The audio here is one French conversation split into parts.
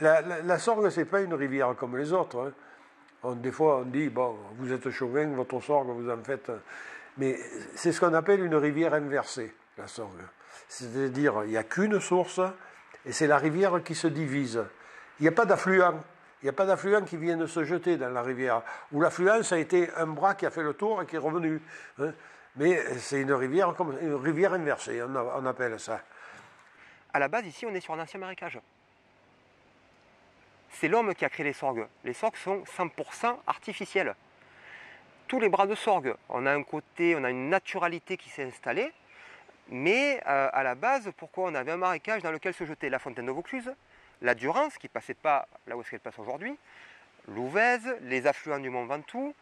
la Sorgue, ce n'est pas une rivière comme les autres. Hein. Des fois, on dit, bon, vous êtes chauvin, votre Sorgue, vous en faites... Mais c'est ce qu'on appelle une rivière inversée, la Sorgue. C'est-à-dire, il n'y a qu'une source, et c'est la rivière qui se divise. Il n'y a pas d'affluent. Il n'y a pas d'affluent qui viennent se jeter dans la rivière. Où l'affluent, ça a été un bras qui a fait le tour et qui est revenu. Hein. Mais c'est une rivière inversée, on appelle ça. À la base, ici, on est sur un ancien marécage. C'est l'homme qui a créé les sorgues. Les sorgues sont 100% artificielles. Tous les bras de sorgue, on a un côté, on a une naturalité qui s'est installée, mais à la base, pourquoi on avait un marécage dans lequel se jetait la fontaine de Vaucluse, la Durance, qui ne passait pas là où est-ce qu'elle passe aujourd'hui, l'Ouvèze, les affluents du Mont Ventoux,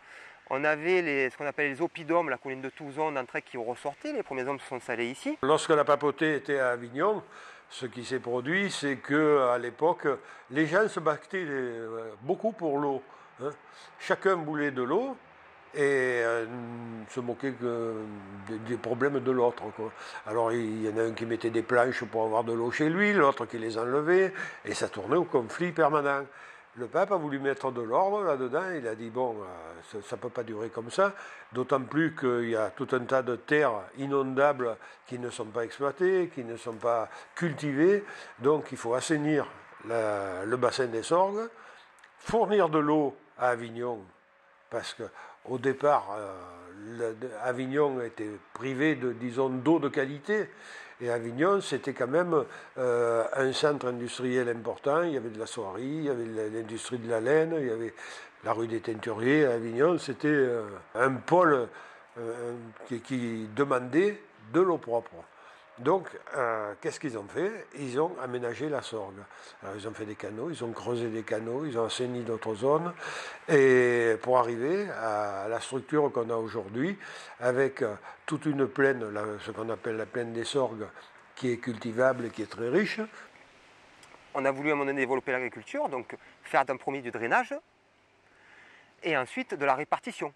on avait ce qu'on appelle les oppidums, la colline de Touzon, d'entrée qui ressortaient, les premiers hommes se sont salés ici. Lorsque la papauté était à Avignon, ce qui s'est produit, c'est qu'à l'époque, les gens se battaient beaucoup pour l'eau. Hein. Chacun voulait de l'eau et se moquait des problèmes de l'autre. Alors il y en a un qui mettait des planches pour avoir de l'eau chez lui, l'autre qui les enlevait, et ça tournait au conflit permanent. Le pape a voulu mettre de l'ordre là-dedans, il a dit bon, ça ne peut pas durer comme ça, d'autant plus qu'il y a tout un tas de terres inondables qui ne sont pas exploitées, qui ne sont pas cultivées, donc il faut assainir le bassin des Sorgues, fournir de l'eau à Avignon, parce qu'au départ, Avignon était privé d'eau de qualité, et Avignon, c'était quand même un centre industriel important. Il y avait de la soierie, il y avait l'industrie de la laine, il y avait la rue des Teinturiers. À Avignon, c'était un pôle qui demandait de l'eau propre. Donc, qu'est-ce qu'ils ont fait? Ils ont aménagé la Sorgue. Alors, ils ont fait des canaux, ils ont creusé des canaux, ils ont assaini d'autres zones, et pour arriver à la structure qu'on a aujourd'hui, avec toute une plaine, ce qu'on appelle la plaine des Sorgues, qui est cultivable et qui est très riche. On a voulu à un moment donné développer l'agriculture, donc faire d'un premier du drainage, et ensuite de la répartition,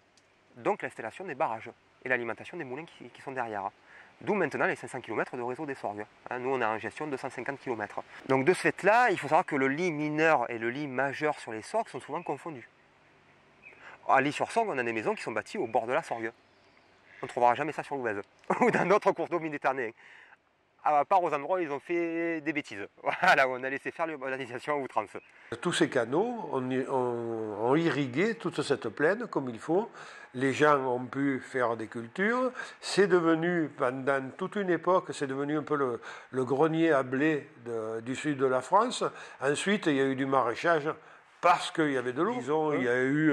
donc l'installation des barrages et l'alimentation des moulins qui sont derrière. D'où maintenant les 500 km de réseau des Sorgues. Nous, on a en gestion 250 km. Donc de ce fait-là, il faut savoir que le lit mineur et le lit majeur sur les Sorgues sont souvent confondus. À Lit-sur-Sorgue, on a des maisons qui sont bâties au bord de la Sorgue. On ne trouvera jamais ça sur l'Ouvèze ou dans d'autres cours d'eau méditerranéens. À part aux endroits où ils ont fait des bêtises. Voilà, où on a laissé faire l'urbanisation à outrance. Tous ces canaux ont irrigué toute cette plaine comme il faut. Les gens ont pu faire des cultures. C'est devenu, pendant toute une époque, c'est devenu un peu le grenier à blé du sud de la France. Ensuite, il y a eu du maraîchage parce qu'il y avait de l'eau. Disons, il y a eu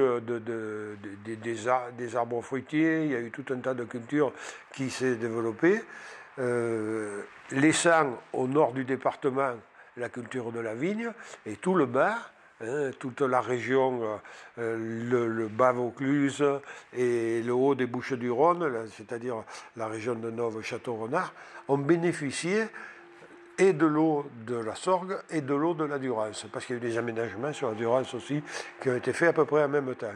des arbres fruitiers, il y a eu tout un tas de cultures qui s'est développé. Laissant au nord du département la culture de la vigne, et tout le bas, toute la région, le bas Vaucluse et le haut des Bouches-du-Rhône, c'est-à-dire la région de Nove-Château-Renard, ont bénéficié et de l'eau de la Sorgue et de l'eau de la Durance, parce qu'il y a eu des aménagements sur la Durance aussi qui ont été faits à peu près en même temps.